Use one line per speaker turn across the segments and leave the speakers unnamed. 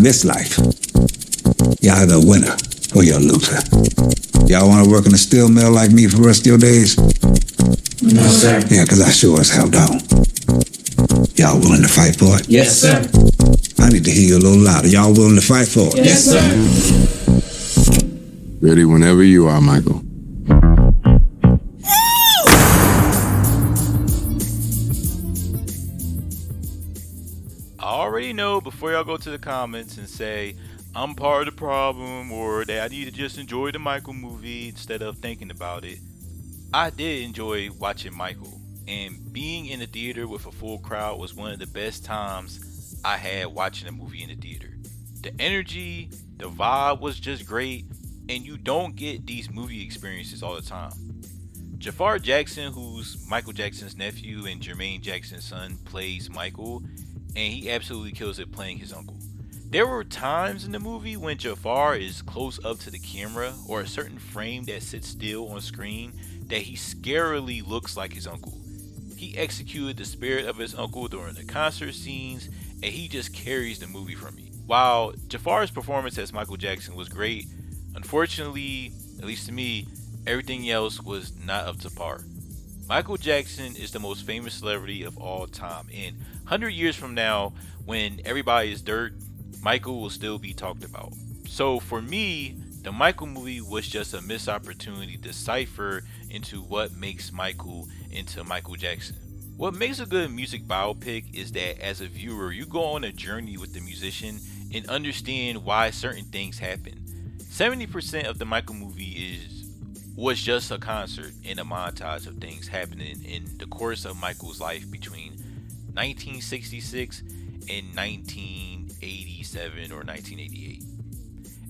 in this life, you're either a winner or you're a loser. Y'all want to work in a steel mill like me for the rest of your days?
No, sir.
Yeah, because I sure as hell don't. Y'all willing to fight for it?
Yes, sir.
I need to hear you a little louder. Y'all willing to fight for it?
Yes, sir.
Ready whenever you are, Michael.
I already know before y'all go to the comments and say I'm part of the problem or that I need to just enjoy the Michael movie instead of thinking about it. I did enjoy watching Michael, and being in the theater with a full crowd was one of the best times I had watching a movie in the theater. The energy, the vibe was just great, and you don't get these movie experiences all the time. Jafar Jackson, who's Michael Jackson's nephew and Jermaine Jackson's son, plays Michael, and he absolutely kills it playing his uncle. There were times in the movie when Jafar is close up to the camera or a certain frame that sits still on screen that he scarily looks like his uncle. He executed the spirit of his uncle during the concert scenes, and he just carries the movie for me. While Jafar's performance as Michael Jackson was great, unfortunately, at least to me, everything else was not up to par. Michael Jackson is the most famous celebrity of all time, and 100 years from now, when everybody is dirt, Michael will still be talked about. So for me, the Michael movie was just a missed opportunity to decipher into what makes Michael into Michael Jackson. What makes a good music biopic is that as a viewer, you go on a journey with the musician and understand why certain things happen. 70% of the Michael movie was just a concert and a montage of things happening in the course of Michael's life between 1966 and 1987 or 1988.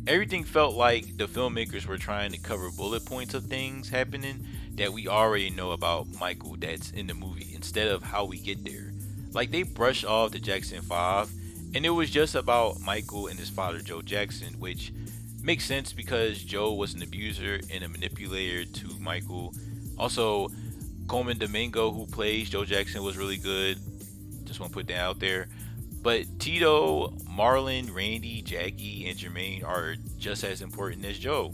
Everything felt like the filmmakers were trying to cover bullet points of things happening that we already know about Michael that's in the movie instead of how we get there. Like they brushed off the Jackson 5 and it was just about Michael and his father Joe Jackson, which makes sense because Joe was an abuser and a manipulator to Michael. Also, Coleman Domingo, who plays Joe Jackson, was really good. Just want to put that out there. But Tito, Marlon, Randy, Jackie, and Jermaine are just as important as Joe.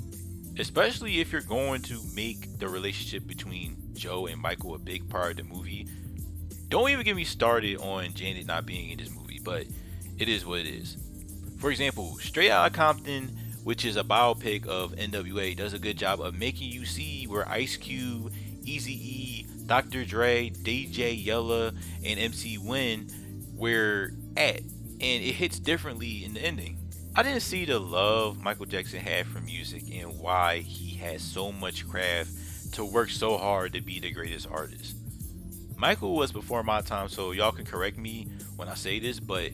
Especially if you're going to make the relationship between Joe and Michael a big part of the movie. Don't even get me started on Janet not being in this movie, but it is what it is. For example, Straight Outta Compton, which is a biopic of NWA, does a good job of making you see where Ice Cube, Eazy-E, Dr. Dre, DJ Yella, and MC Win were at, and it hits differently in the ending. I didn't see the love Michael Jackson had for music and why he had so much craft to work so hard to be the greatest artist. Michael was before my time, so y'all can correct me when I say this, but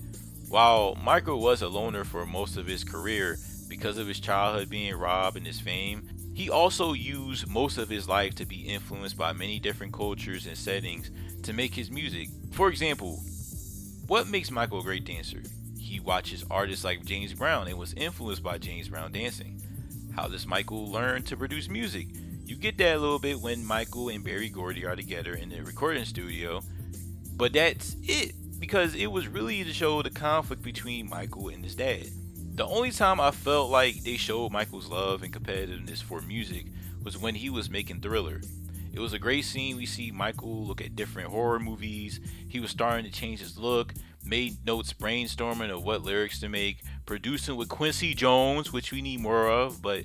while Michael was a loner for most of his career because of his childhood being robbed and his fame, he also used most of his life to be influenced by many different cultures and settings to make his music. For example, what makes Michael a great dancer? He watches artists like James Brown and was influenced by James Brown dancing. How does Michael learn to produce music? You get that a little bit when Michael and Berry Gordy are together in the recording studio, but that's it, because it was really to show the conflict between Michael and his dad. The only time I felt like they showed Michael's love and competitiveness for music was when he was making Thriller. It was a great scene. We see Michael look at different horror movies. He was starting to change his look, made notes brainstorming of what lyrics to make, producing with Quincy Jones, which we need more of, but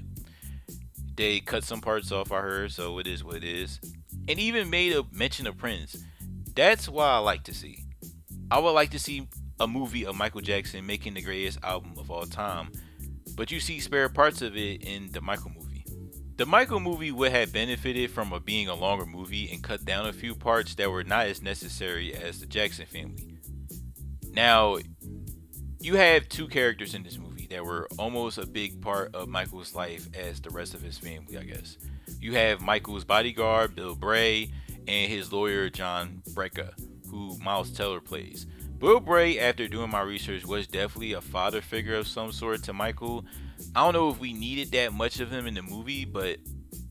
they cut some parts off, I heard, so it is what it is. And even made a mention of Prince. That's what I like to see. I would like to see a movie of Michael Jackson making the greatest album of all time, but you see spare parts of it in the Michael movie. The Michael movie would have benefited from being a longer movie and cut down a few parts that were not as necessary as the Jackson family. Now, you have two characters in this movie that were almost a big part of Michael's life as the rest of his family, I guess. You have Michael's bodyguard, Bill Bray, and his lawyer, John Breca, who Miles Teller plays. Bill Bray, after doing my research, was definitely a father figure of some sort to Michael. I don't know if we needed that much of him in the movie, but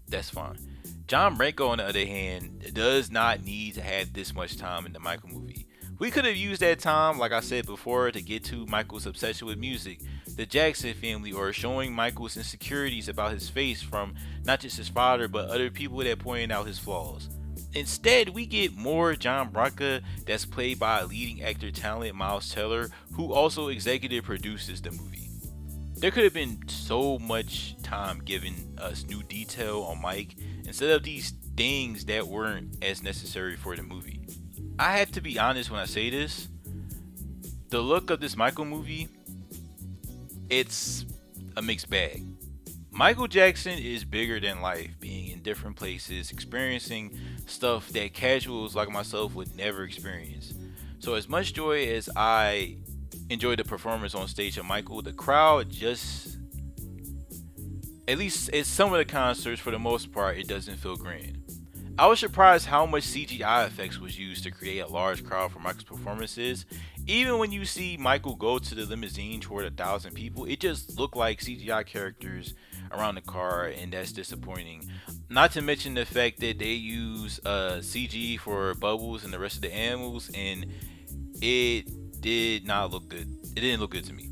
that's fine. John Branco, on the other hand, does not need to have this much time in the Michael movie. We could have used that time, like I said before, to get to Michael's obsession with music, the Jackson family, or showing Michael's insecurities about his face from not just his father, but other people that pointed out his flaws. Instead, we get more John Bronca, that's played by a leading actor talent, Miles Teller, who also executive produces the movie. There could have been so much time given us new detail on Mike instead of these things that weren't as necessary for the movie. I have to be honest when I say this. The look of this Michael movie, it's a mixed bag. Michael Jackson is bigger than life, being in different places, experiencing stuff that casuals like myself would never experience. So as much joy as I enjoyed the performance on stage of Michael, the crowd just, at least at some of the concerts for the most part, it doesn't feel grand. I was surprised how much CGI effects was used to create a large crowd for Michael's performances. Even when you see Michael go to the limousine toward 1,000 people, it just looked like CGI characters around the car, and that's disappointing. Not to mention the fact that they use CG for Bubbles and the rest of the animals, and it did not look good. It didn't look good to me.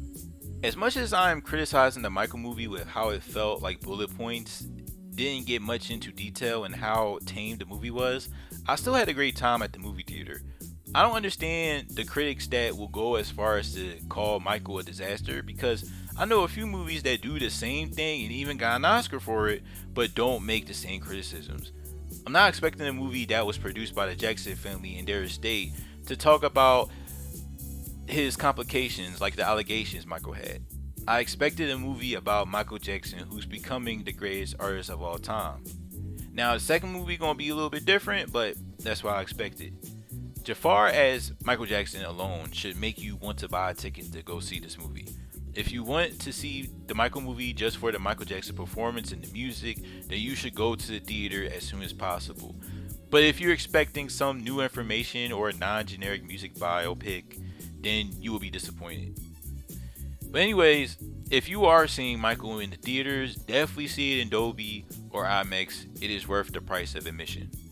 As much as I'm criticizing the Michael movie with how it felt like bullet points, didn't get much into detail and how tame the movie was, I still had a great time at the movie theater. I don't understand the critics that will go as far as to call Michael a disaster, because I know a few movies that do the same thing and even got an Oscar for it, but don't make the same criticisms. I'm not expecting a movie that was produced by the Jackson family and their estate to talk about his complications like the allegations Michael had. I expected a movie about Michael Jackson, who's becoming the greatest artist of all time. Now, the second movie gonna be a little bit different, but that's what I expected. Jafar as Michael Jackson alone should make you want to buy a ticket to go see this movie. If you want to see the Michael movie just for the Michael Jackson performance and the music, then you should go to the theater as soon as possible. But if you're expecting some new information or a non-generic music biopic, then you will be disappointed. But anyways, if you are seeing Michael in the theaters, definitely see it in Dolby or IMAX. It is worth the price of admission.